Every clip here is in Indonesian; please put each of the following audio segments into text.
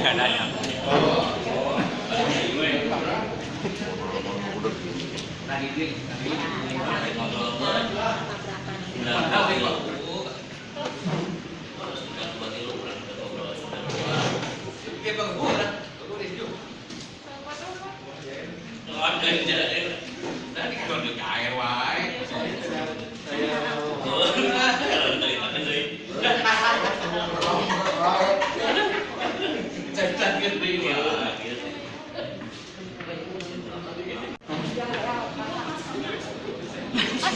adanya. Oh,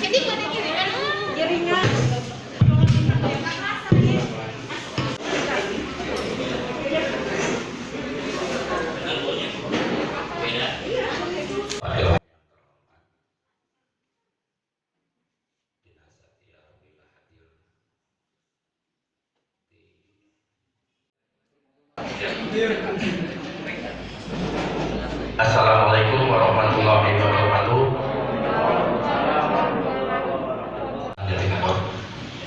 sini mana giringan? Giringan. Assalamualaikum warahmatullahi wabarakatuh.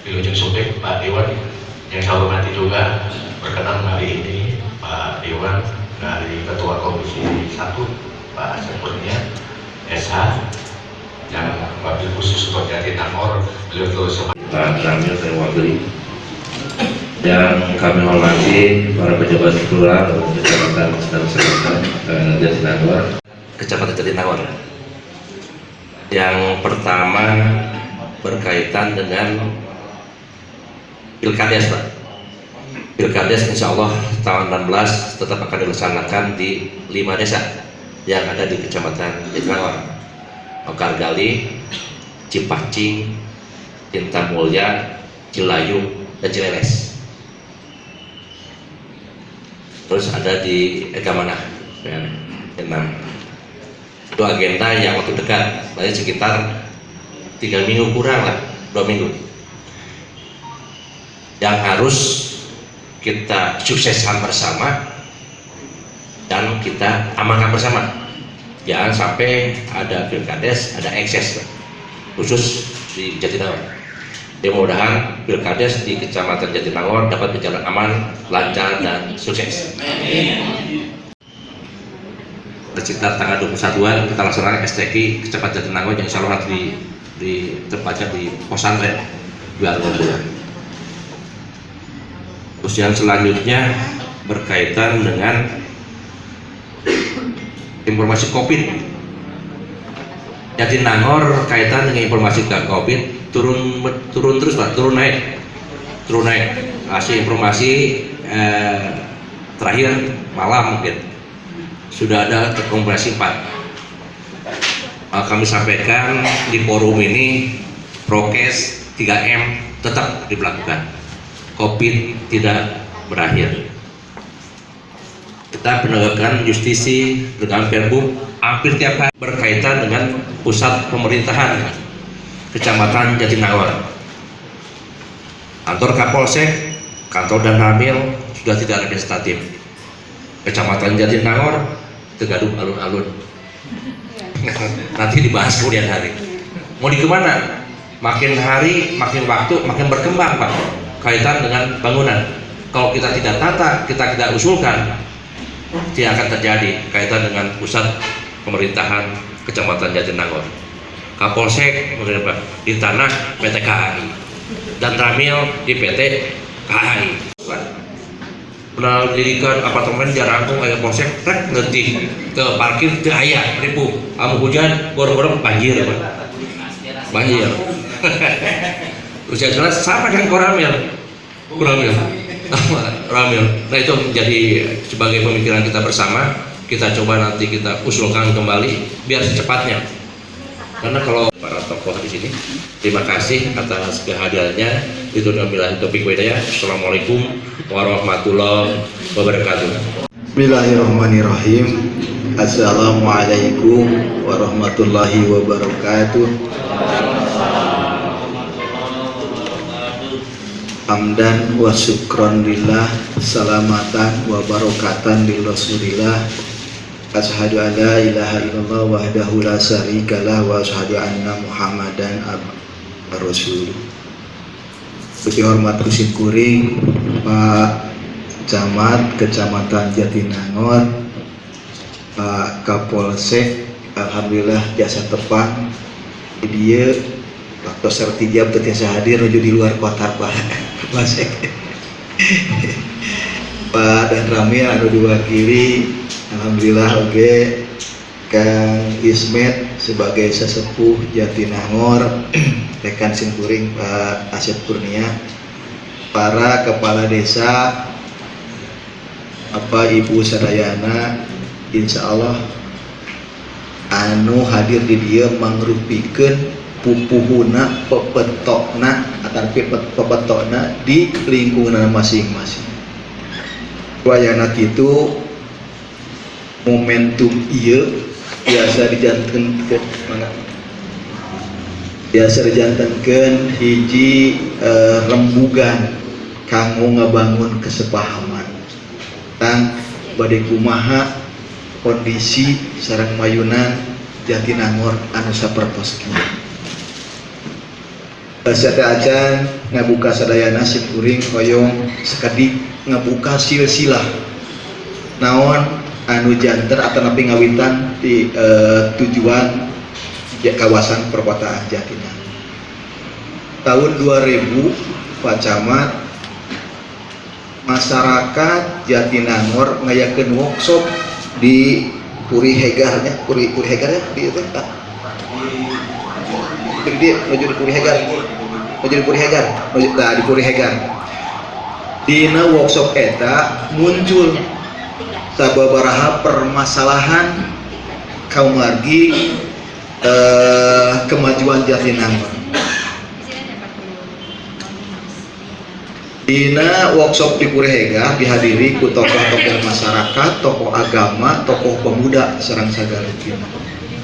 Wilujeng Subek, Pak Dewan yang saya hormati juga, berkenan hari ini Pak Dewan dari Ketua Komisi 1 Pak Asep Kurnia SH yang wabil khusus untuk Jatinangor, beliau terus Pak Ramil saya wakili, yang kami hormati para pejabat kelurahan dan kecamatan Jatinangor, Kecamatan Jatinangor. Yang pertama berkaitan dengan Pilkades, Pak. Pilkades insya Allah tahun 16 tetap akan dilaksanakan di 5 desa yang ada di Kecamatan Jatinangor: Okargali, Cipacing, Tintamulya, Cilayung, dan Cileles. Terus ada di Egamana, ya, 6. Itu agenda yang waktu dekat, berarti sekitar 3 minggu kurang lah, 2 minggu. Yang harus kita sukseskan bersama dan kita amankan bersama. Jangan sampai ada pilkades, ada ekses, khusus di Jatinangor. Mudah-mudahan pilkades di Kecamatan Jatinangor dapat berjalan aman, lancar, dan sukses. Sekitar tanggal 21-an kita laksanakan STQ Kecamatan Jatinangor yang insya Allah nanti tempatnya di Posantren biar berbulan. Terus yang selanjutnya berkaitan dengan informasi COVID. Jatinangor kaitan dengan informasi COVID turun terus, Pak, turun naik. Hasil informasi terakhir malam mungkin sudah ada terkompilasi 4. Kami sampaikan di forum ini prokes 3M tetap diberlakukan. COVID tidak berakhir. Kita penegakan justisi dengan Perbu hampir tiap hari berkaitan dengan pusat pemerintahan Kecamatan Jatinangor. Kantor Kapolsek, kantor dan Ramil sudah tidak representatif. Kecamatan Jatinangor tergaduh alun-alun. Nanti dibahas kemudian hari. Mau di kemana? Makin hari, makin waktu, makin berkembang, Pak, kaitan dengan bangunan. Kalau kita tidak tata, kita tidak usulkan, tidak akan terjadi kaitan dengan pusat pemerintahan Kecamatan Jatinangor. Kapolsek di tanah PT KAI dan Ramil di PT KAI. Pendidikan apartemen dirangkung ayah polsek rek nanti ke parkir ke ayah ribu amu hujan gorong-gorong banjir, Pak. Banjir. Usia jelas sama dengan Ramil. Nah, itu menjadi sebagai pemikiran kita bersama. Kita coba nanti kita usulkan kembali biar secepatnya. Karena kalau para tokoh di sini, terima kasih atas kehadirannya. Itu adalah topik hidayah. Assalamualaikum warahmatullahi wabarakatuh. Bismillahirrahmanirrahim. Assalamualaikum warahmatullahi wabarakatuh. Hamdan wa syukron lillah, salamatan wa barakatan lil rasulillah. Asyhadu an la ilaha illallah wahdahu la syarikalah wa asyhadu anna Muhammadan abduhu rasul. Bagi hormat kuring Pak Camat Kecamatan Jatinangor, Pak Kapolsek, alhamdulillah jasa tepang dia waktu sertijab tertiasa hadir menuju di luar kota Pak Kapolsek. Pak dan Ramil anu diwakili, alhamdulillah oke Kang Ismet sebagai sesepuh Jatinangor, rekan simkuring Pak Asep Kurnia, para kepala desa, Ibu sadayana, insya Allah anu hadir di dia mangrupikeun pupuhuna pepetokna atau pepetokna di lingkungan masing-masing. Wayana kitu momentum ieu biasa dijantankeun hiji rembugan kanggo ngabangun kesepahaman tentang bade kumaha kondisi sareng mayunan Jatinangor anu sapertos kieu. Basata acan ngabuka sadayana simkuring hoyong sekadik ngabuka silsilah naon anu janter atau napi ngawitan di tujuan kawasan perkotaan Jatinangor. Tahun 2000 Pak Camat, masyarakat Jatinangor ngayakeun workshop di Puri Hegar ya, Puri Hegar ya di itu Pak. Di menuju Puri Hegar. Menuju Puri Hegar. Nah, di Puri Hegar. Dina workshop eta muncul sababaraha permasalahan kaum margi kemajuan Jatinangor. Dina workshop di Puri Hegar dihadiri ku tokoh-tokoh masyarakat, tokoh agama, tokoh pemuda sareng sagarupina.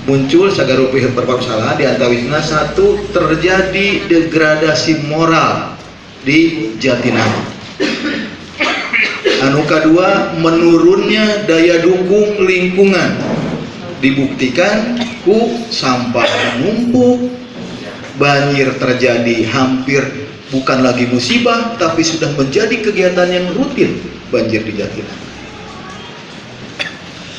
Muncul sagarupih permasalahan di antawisna satu terjadi degradasi moral di Jatinangor. Anu kedua menurunnya daya dukung lingkungan dibuktikan ku sampah menumpuk, banjir terjadi hampir bukan lagi musibah tapi sudah menjadi kegiatan yang rutin banjir di Jatinangor.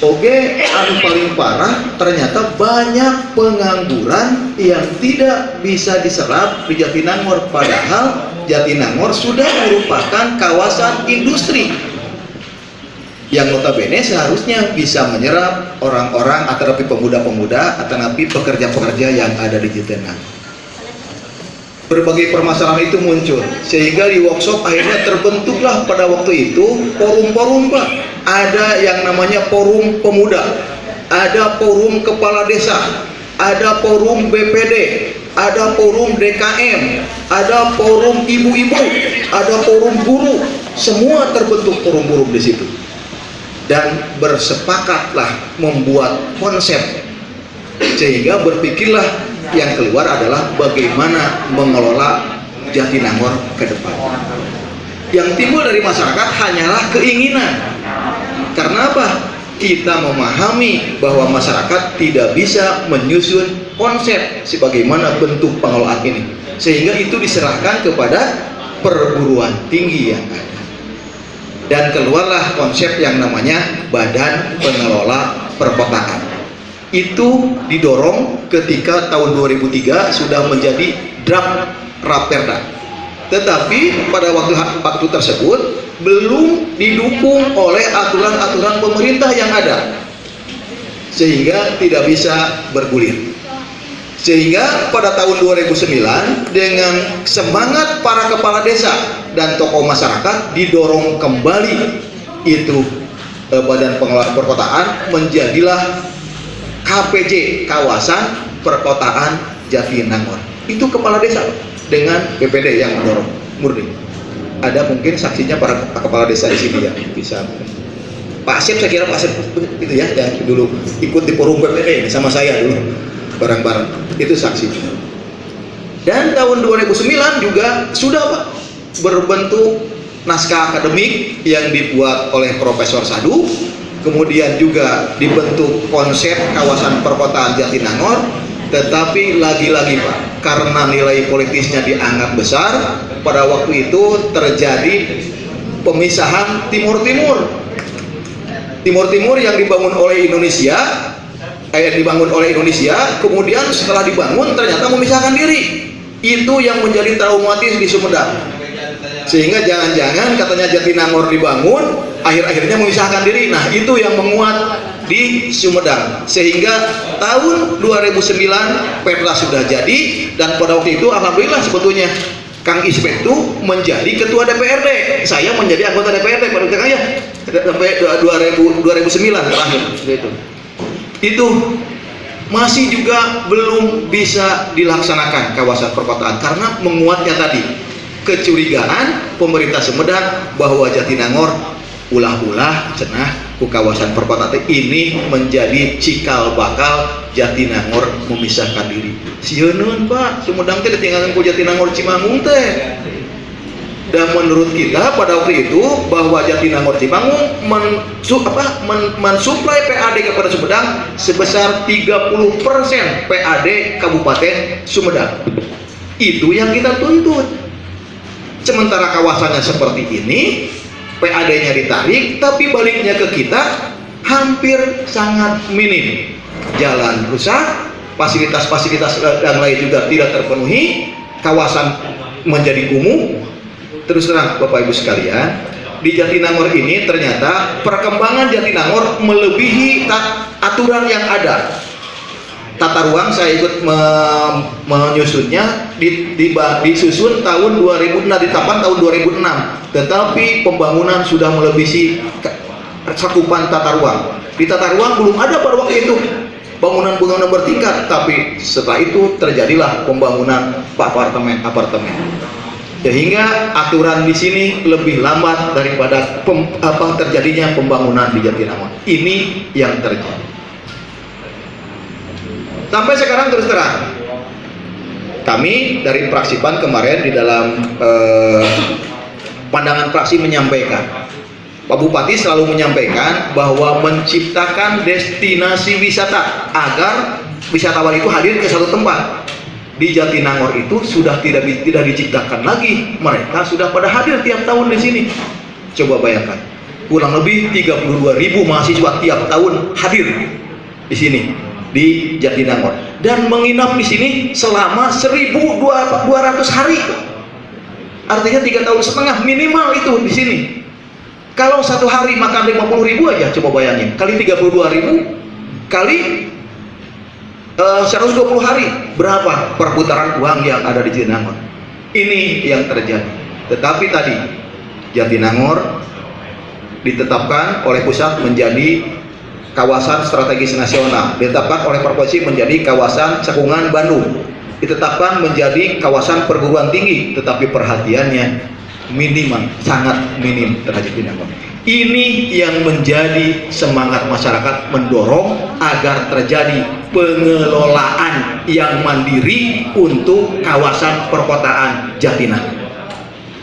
Oke, anu paling parah ternyata banyak pengangguran yang tidak bisa diserap di Jatinangor, padahal Jatinangor sudah merupakan kawasan industri yang notabene seharusnya bisa menyerap orang-orang atau pemuda-pemuda atau pekerja-pekerja yang ada di Jatinangor. Berbagai permasalahan itu muncul sehingga di workshop akhirnya terbentuklah pada waktu itu forum-forum Pak. Ada yang namanya forum pemuda, ada forum kepala desa, ada forum BPD, ada forum DKM, ada forum ibu-ibu, ada forum guru, semua terbentuk forum-forum di situ. Dan bersepakatlah membuat konsep sehingga berpikirlah yang keluar adalah bagaimana mengelola Jatinangor ke depan. Yang timbul dari masyarakat hanyalah keinginan. Karena apa? Kita memahami bahwa masyarakat tidak bisa menyusun konsep sebagaimana bentuk pengelolaan ini, sehingga itu diserahkan kepada perguruan tinggi yang ada. Dan keluarlah konsep yang namanya Badan Pengelola Perkotaan. Itu didorong ketika tahun 2003 sudah menjadi draft Raperda. Tetapi pada waktu tersebut belum didukung oleh aturan-aturan pemerintah yang ada, sehingga tidak bisa bergulir. Sehingga pada tahun 2009 dengan semangat para kepala desa dan tokoh masyarakat didorong kembali itu Badan Pengelola Perkotaan menjadilah KPJ, Kawasan Perkotaan Jatinangor. Itu kepala desa dengan BPD yang mendorong murni. Ada mungkin saksinya para kepala desa di sini ya, bisa. Pak Asep, saya kira Pak Asep itu ya yang dulu ikut di forum BPD sama saya dulu bareng-bareng, itu saksi. Dan tahun 2009 juga sudah Pak berbentuk naskah akademik yang dibuat oleh Profesor Sadu. Kemudian juga dibentuk konsep kawasan perkotaan Jatinangor, tetapi lagi-lagi Pak, karena nilai politisnya dianggap besar, pada waktu itu terjadi pemisahan Timur-Timur. Timur-Timur yang dibangun oleh Indonesia, kemudian setelah dibangun ternyata memisahkan diri. Itu yang menjadi traumatis di Sumedang. Sehingga jangan-jangan katanya Jatinangor dibangun, akhir-akhirnya memisahkan diri. Nah, itu yang menguat di Sumedang. Sehingga tahun 2009 Perda sudah jadi, dan pada waktu itu alhamdulillah sebetulnya Kang Ismet itu menjadi ketua DPRD. Saya menjadi anggota DPRD pada waktu ya, sampai 2009 terakhir itu. Itu masih juga belum bisa dilaksanakan kawasan perkotaan karena menguatnya tadi kecurigaan pemerintah Sumedang bahwa Jatinangor ulah-ulah cenah ku kawasan perkotaan ini menjadi cikal bakal Jatinangor memisahkan diri. Sieun Pak, Sumedang teh ditinggalkan ku Jatinangor Cimangun teh. Dan menurut kita pada waktu itu bahwa Jatinangor Cimangun mensuplai PAD kepada Sumedang sebesar 30% PAD Kabupaten Sumedang. Itu yang kita tuntut. Sementara kawasannya seperti ini, PAD-nya ditarik, tapi baliknya ke kita hampir sangat minim. Jalan rusak, fasilitas-fasilitas yang lain juga tidak terpenuhi, kawasan menjadi kumuh. Terus terang Bapak Ibu sekalian, di Jatinangor ini ternyata perkembangan Jatinangor melebihi aturan yang ada. Tata ruang saya ikut menyusunnya, disusun tahun 2000, ditapkan tahun 2006, tetapi pembangunan sudah melebihi cakupan tata ruang. Di tata ruang belum ada pada waktu itu bangunan-bangunan bertingkat, tapi setelah itu terjadilah pembangunan apartemen. Sehingga aturan di sini lebih lambat daripada terjadinya pembangunan di Jatinangor. Ini yang terjadi. Sampai sekarang terus terang, kami dari fraksi PAN kemarin di dalam pandangan fraksi menyampaikan, Pak Bupati selalu menyampaikan bahwa menciptakan destinasi wisata agar wisatawan itu hadir ke satu tempat. Di Jatinangor itu sudah tidak diciptakan lagi, mereka sudah pada hadir tiap tahun di sini. Coba bayangkan, kurang lebih 32.000 mahasiswa tiap tahun hadir di sini di Jatinangor dan menginap di sini selama 1.200 hari. Artinya 3,5 tahun minimal itu di sini. Kalau satu hari makan 50.000 aja, coba bayangin kali 32.000 kali 120 hari, berapa perputaran uang yang ada di Jatinangor. Ini yang terjadi. Tetapi tadi Jatinangor ditetapkan oleh pusat menjadi kawasan strategis nasional, ditetapkan oleh provinsi menjadi kawasan cekungan Bandung, ditetapkan menjadi kawasan perguruan tinggi, tetapi perhatiannya minimal, sangat minim terhadap Jatinangor. Ini yang menjadi semangat masyarakat mendorong agar terjadi pengelolaan yang mandiri untuk kawasan perkotaan Jatinangor.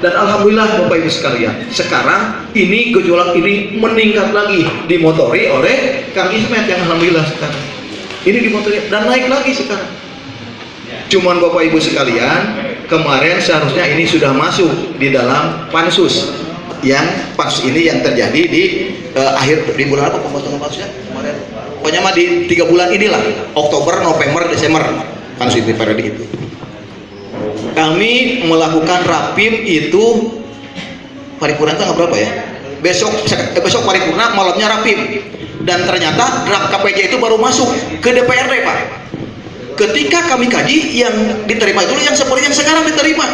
Dan alhamdulillah Bapak Ibu sekalian, sekarang ini gejolak ini meningkat lagi, dimotori oleh Kang Ismet yang alhamdulillah sekarang ini dimotori dan naik lagi sekarang. Cuman Bapak Ibu sekalian, kemarin seharusnya ini sudah masuk di dalam pansus. Yang pansus ini yang terjadi di di bulan apa pembentukan pansusnya kemarin? Pokoknya mah di 3 bulan inilah, Oktober, November, Desember pansus itu pada itu. Kami melakukan rapim itu paripurna tanggal berapa ya? Besok paripurna, malamnya rapim. Dan ternyata draft KPJ itu baru masuk ke DPRD, Pak. Ketika kami kaji, yang diterima itu yang seperti yang sekarang diterima.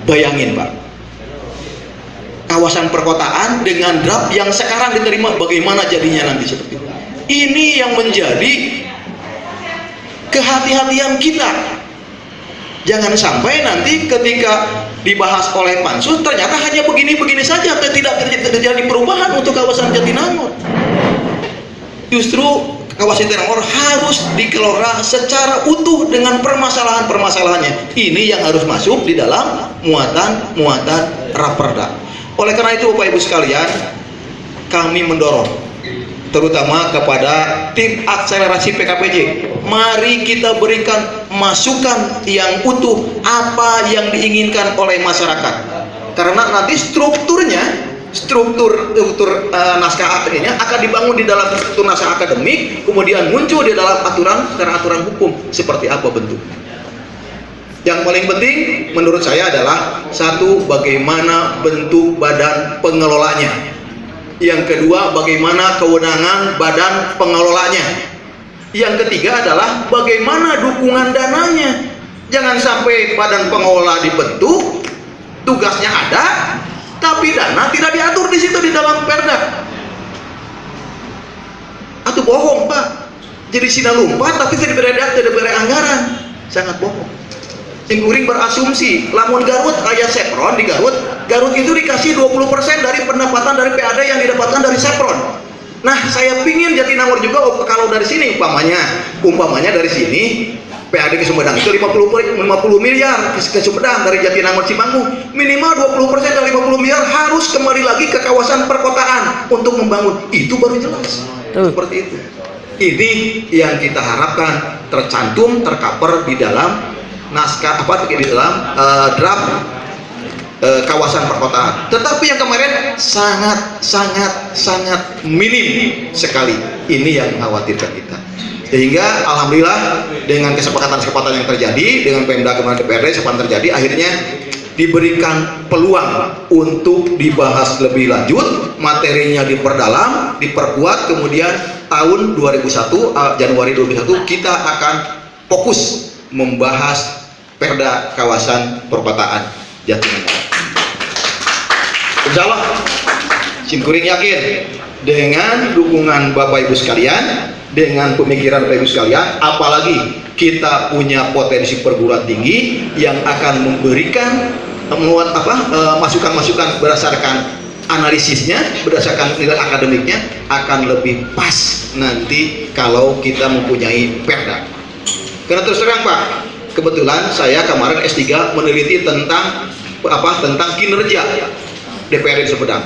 Bayangin, Pak, kawasan perkotaan dengan draft yang sekarang diterima, bagaimana jadinya nanti seperti itu. Ini yang menjadi kehati-hatian kita. Jangan sampai nanti ketika dibahas oleh pansus ternyata hanya begini-begini saja, tidak terjadi perubahan untuk kawasan Jatinangor. Justru kawasan Jatinangor harus dikelola secara utuh dengan permasalahan-permasalahannya. Ini yang harus masuk di dalam muatan Raperda. Oleh karena itu Bapak Ibu sekalian, kami mendorong terutama kepada tim akselerasi PKPJ, mari kita berikan masukan yang utuh apa yang diinginkan oleh masyarakat, karena nanti strukturnya struktur naskah akademiknya akan dibangun di dalam struktur naskah akademik, kemudian muncul di dalam aturan hukum seperti apa bentuknya. Yang paling penting menurut saya adalah satu, bagaimana bentuk badan pengelolanya. Yang kedua, bagaimana kewenangan badan pengelolanya. Yang ketiga adalah bagaimana dukungan dananya. Jangan sampai badan pengelola dibentuk, tugasnya ada, tapi dana tidak diatur di situ di dalam perda. Atau bohong Pak, jadi sinalumpat tapi tidak beri anggaran, sangat bohong. Singkuring berasumsi, lamun Garut kayak Sepron di Garut itu dikasih 20% dari pendapatan dari PAD yang didapatkan dari Sepron. Nah, saya pingin Jatinangor juga kalau dari sini umpamanya dari sini PAD ke Sumedang itu 50 miliar ke Sumedang dari Jatinangor Cimanggu, minimal 20% dari 50 miliar harus kembali lagi ke kawasan perkotaan untuk membangun. Itu baru jelas. Seperti itu. Ini yang kita harapkan tercantum, tercover di dalam naskah di dalam draft kawasan perkotaan. Tetapi yang kemarin sangat minim sekali. Ini yang mengkhawatirkan kita. Sehingga alhamdulillah dengan kesepakatan yang terjadi dengan Pemda kemarin DPRD terjadi, akhirnya diberikan peluang untuk dibahas lebih lanjut, materinya diperdalam, diperkuat, kemudian tahun 2001 Januari 2021 kita akan fokus membahas Perda kawasan perkotaan Jatinangor. Insya Allah Simkuring yakin dengan dukungan Bapak Ibu sekalian, dengan pemikiran Bapak Ibu sekalian, apalagi kita punya potensi perguruan tinggi yang akan memberikan masukan-masukan berdasarkan analisisnya, berdasarkan nilai akademiknya, akan lebih pas nanti kalau kita mempunyai perda. Karena terus terang Pak, kebetulan saya kemarin S3 meneliti tentang kinerja DPRD Sumedang,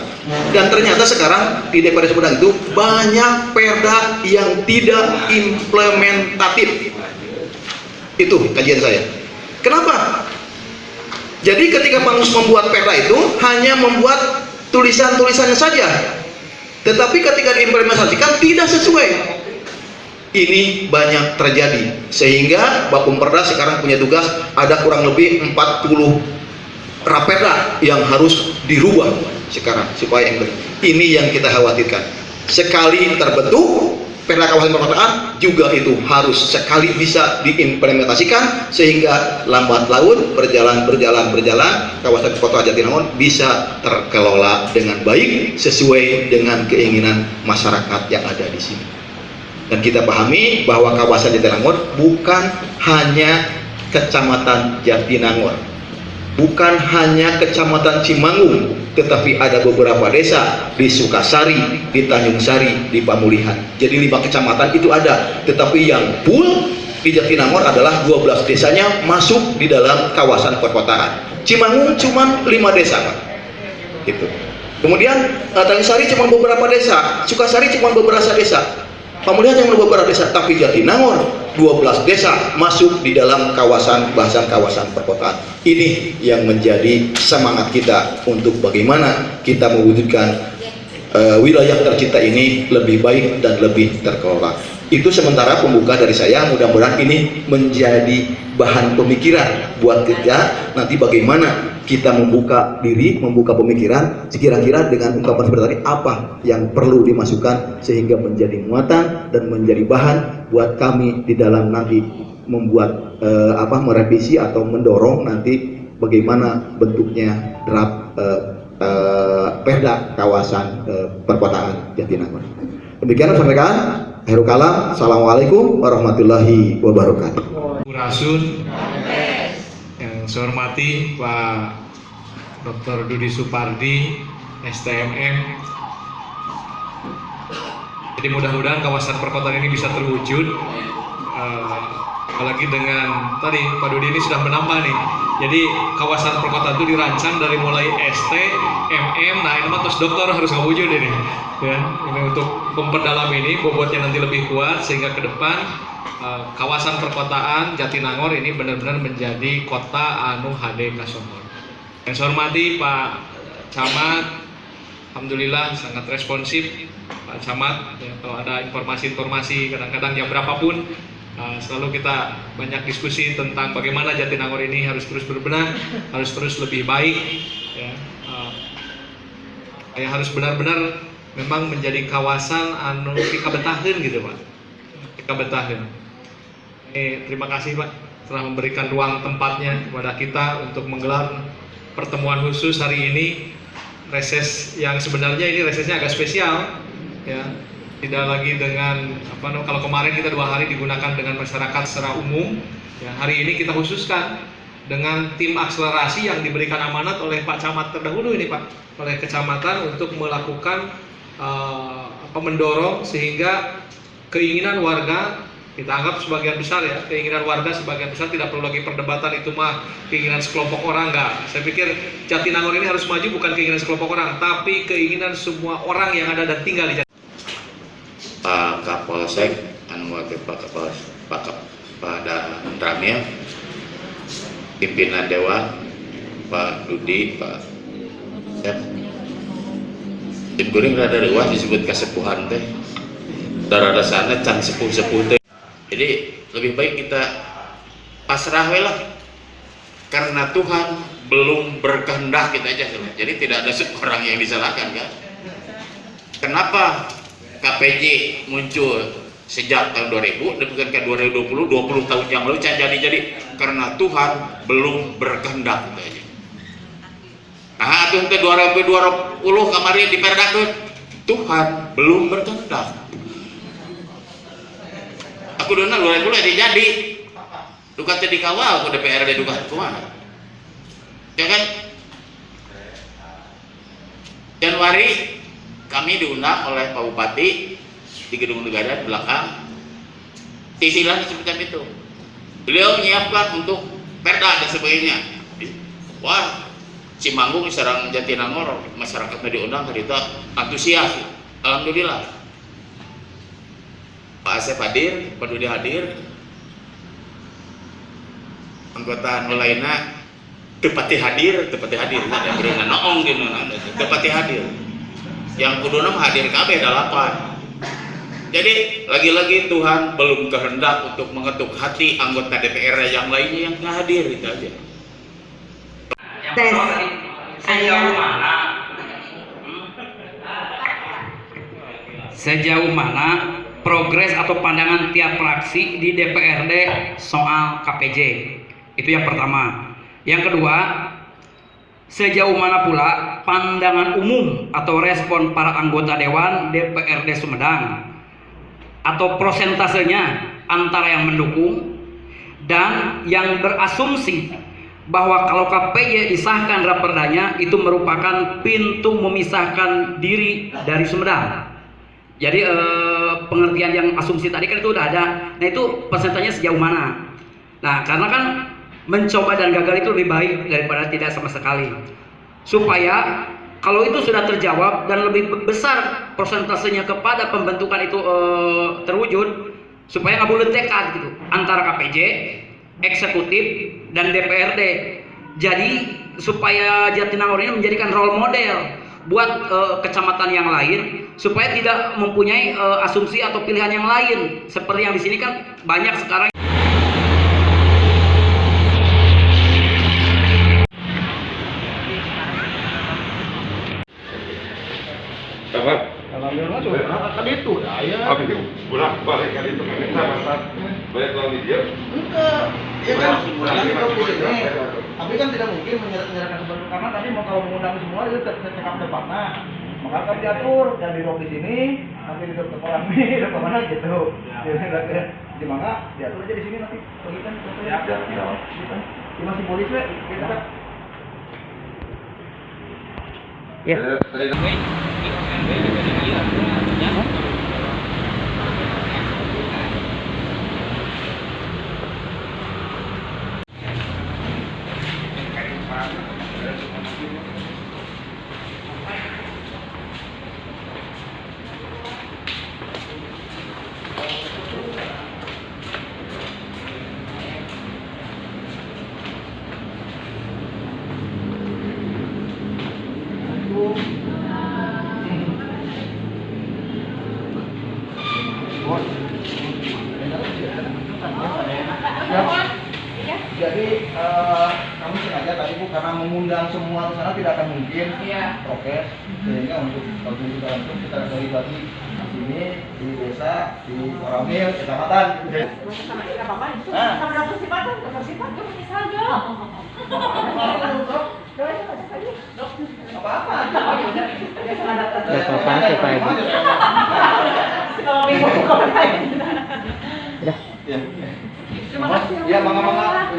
dan ternyata sekarang di DPRD Sumedang itu banyak perda yang tidak implementatif. Itu kajian saya. Kenapa? Jadi ketika Pangus membuat perda itu hanya membuat tulisan-tulisannya saja, tetapi ketika diimplementasikan tidak sesuai. Ini banyak terjadi, sehingga Bapumperda sekarang punya tugas ada kurang lebih 40 raperda yang harus dirubah sekarang supaya yang ini yang kita khawatirkan. Sekali terbentuk perda kawasan perkotaan juga itu harus sekali bisa diimplementasikan, sehingga lambat laun berjalan kawasan kota Jatinangor bisa terkelola dengan baik sesuai dengan keinginan masyarakat yang ada di sini. Dan kita pahami bahwa kawasan Jatinangor bukan hanya Kecamatan Jatinangor, bukan hanya Kecamatan Cimanggung, tetapi ada beberapa desa di Sukasari, di Tanjung Sari, di Pamulihan. Jadi 5 kecamatan itu ada, tetapi yang full di Jatinangor adalah 12 desanya masuk di dalam kawasan perkotaan. Cimanggung cuma 5 desa Pak. Gitu. Kemudian Tanjung Sari cuma beberapa desa, Sukasari cuma beberapa desa, Pamulihan yang beberapa desa, tapi Jatinangor 12 desa masuk di dalam kawasan perkotaan. Ini yang menjadi semangat kita untuk bagaimana kita mewujudkan wilayah tercinta ini lebih baik dan lebih terkelola. Itu sementara pembuka dari saya, mudah-mudahan ini menjadi bahan pemikiran buat kita nanti bagaimana kita membuka diri, membuka pemikiran, kira-kira dengan ungkapan seperti tadi apa yang perlu dimasukkan sehingga menjadi muatan dan menjadi bahan buat kami di dalam nanti membuat merevisi atau mendorong nanti bagaimana bentuknya draft perda kawasan perkotaan Jatinangor. Demikian sampaikan. Akhirul kalam. Assalamualaikum warahmatullahi wabarakatuh. Rasun, yang saya hormati Pak Dr. Dudi Supardi, STMM. Jadi mudah-mudahan kawasan perkotaan ini bisa terwujud. Apalagi dengan tadi Pak Dudi ini sudah menambah nih. Jadi kawasan perkotaan itu dirancang dari mulai ST, MM, nah ini terus dokter harus ngewujud ini. Ya, ini untuk memperdalam ini bobotnya nanti lebih kuat sehingga ke depan kawasan perkotaan Jatinangor ini benar-benar menjadi kota anu HD Kasongor. Yang saya hormati Pak Camat, alhamdulillah sangat responsif Pak Camat. Ya, kalau ada informasi-informasi kadang-kadang jam berapapun selalu kita banyak diskusi tentang bagaimana Jatinangor ini harus terus berbenah, harus terus lebih baik. Ya, harus benar-benar memang menjadi kawasan anu kabetaheun gitu Pak. Kabetaheun. Terima kasih Pak telah memberikan ruang tempatnya kepada kita untuk menggelar pertemuan khusus hari ini, reses yang sebenarnya ini resesnya agak spesial ya, tidak lagi dengan kalau kemarin kita 2 hari digunakan dengan masyarakat secara umum ya, hari ini kita khususkan dengan tim akselerasi yang diberikan amanat oleh Pak Camat terdahulu ini Pak, oleh kecamatan untuk melakukan mendorong sehingga keinginan warga, kita anggap sebagian besar ya, keinginan warga sebagian besar, tidak perlu lagi perdebatan itu mah keinginan sekelompok orang, enggak. Saya pikir Jatinangor ini harus maju bukan keinginan sekelompok orang, tapi keinginan semua orang yang ada dan tinggal di Jatinangor. Pak Kapolsek, wakil Pak Ramil, pimpinan Dewan, Pak Dudi, Pak Sep. Tim kuring rada luas disebut kesepuhan teh. Darada sana can sepuh-sepuh teh. Jadi lebih baik kita pasrah we lah, karena Tuhan belum berkehendak kita aja. Jadi tidak ada seorang yang disalahkan kan. Kenapa KPJ muncul sejak tahun 2000 dan bukan ke 2020 tahun yang lalu jadi karena Tuhan belum berkehendak kita aja. Nah itu ke 2020 kemarin diperdakeun Tuhan belum berkehendak. Aku dona 2010 jadi duka teh dikawal ku DPRD duka kumaha. Ya kan? Januari kami diundang oleh Pak Bupati di Gedung Negara di belakang. Sisilah disebutkan itu. Beliau menyiapkan untuk perda dan sebagainya. Wah, Cimanggung sareng Jatinangor masyarakatnya diundang harita antusias. Alhamdulillah. Pak Asep hadir, Pak Dudi hadir, anggota lainnya tepati hadir, ada berenang noong gitu, tepati hadir. Yang kuduna hadir KB 8. Jadi lagi-lagi Tuhan belum kehendak untuk mengetuk hati anggota DPR yang lainnya yang nggak hadir, itu aja. Tes sejauh mana progres atau pandangan tiap fraksi di DPRD soal KPJ? Itu yang pertama. Yang kedua, sejauh mana pula pandangan umum atau respon para anggota Dewan DPRD Sumedang atau prosentasenya antara yang mendukung dan yang berasumsi bahwa kalau KPJ disahkan raperdanya itu merupakan pintu memisahkan diri dari Sumedang. Jadi pengertian yang asumsi tadi kan itu udah ada. Nah itu persentasenya sejauh mana? Nah karena kan mencoba dan gagal itu lebih baik daripada tidak sama sekali. Supaya kalau itu sudah terjawab dan lebih besar persentasenya kepada pembentukan itu terwujud, supaya nggak boleh tekad gitu antara KPJ, eksekutif dan DPRD. Jadi supaya Jatinangor ini menjadikan role model buat kecamatan yang lain supaya tidak mempunyai asumsi atau pilihan yang lain seperti yang di sini kan banyak sekarang. Apa? Alhamdulillah kan itu dah ya. Apa itu? Pulang balik kali itu kan banyak lawan dia. Enggak. Ya kan tapi kan tidak mungkin menyerahkan seperti karena tadi mau kalau mengundang semua itu tercekap depannya. Maka kan diatur yang di rock di sini, nanti di dokter orang ini, dokter mana gitu. Di mana diatur aja di sini nanti. Bagikan kita masih polis we, kita kan. Ya. Jadi kami sengaja tadi Bu karena mengundang semua ke sana tidak akan mungkin prokes, sehingga untuk kalau langsung kita bagi di sini di desa di Koramil kecamatan. Apa-apa. Ya, mangga-mangga.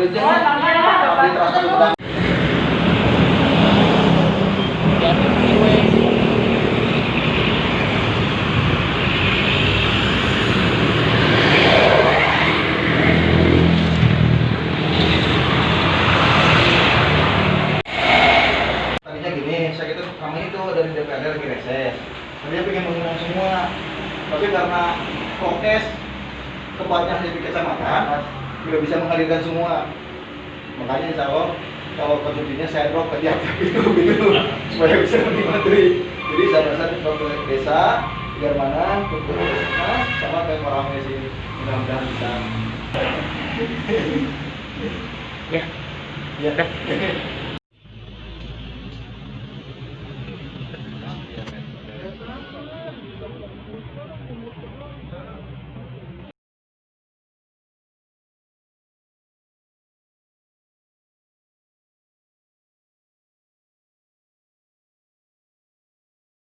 Tadinya gini, saya gitu kami itu dari DPRD lagi reses. Tadinya pengen mengundang semua, tapi karena prokes tempatnya hanya di kecamatan, tidak bisa menghadirkan semua. Makanya insya Allah kalau konsumsinya saya drop ke tiap itu gitu supaya bisa menikmati. Jadi saya rasa di ke desa biar mana ke puskesmas sama ke Koramil sini mudah-mudahan bisa. Ya. Ya.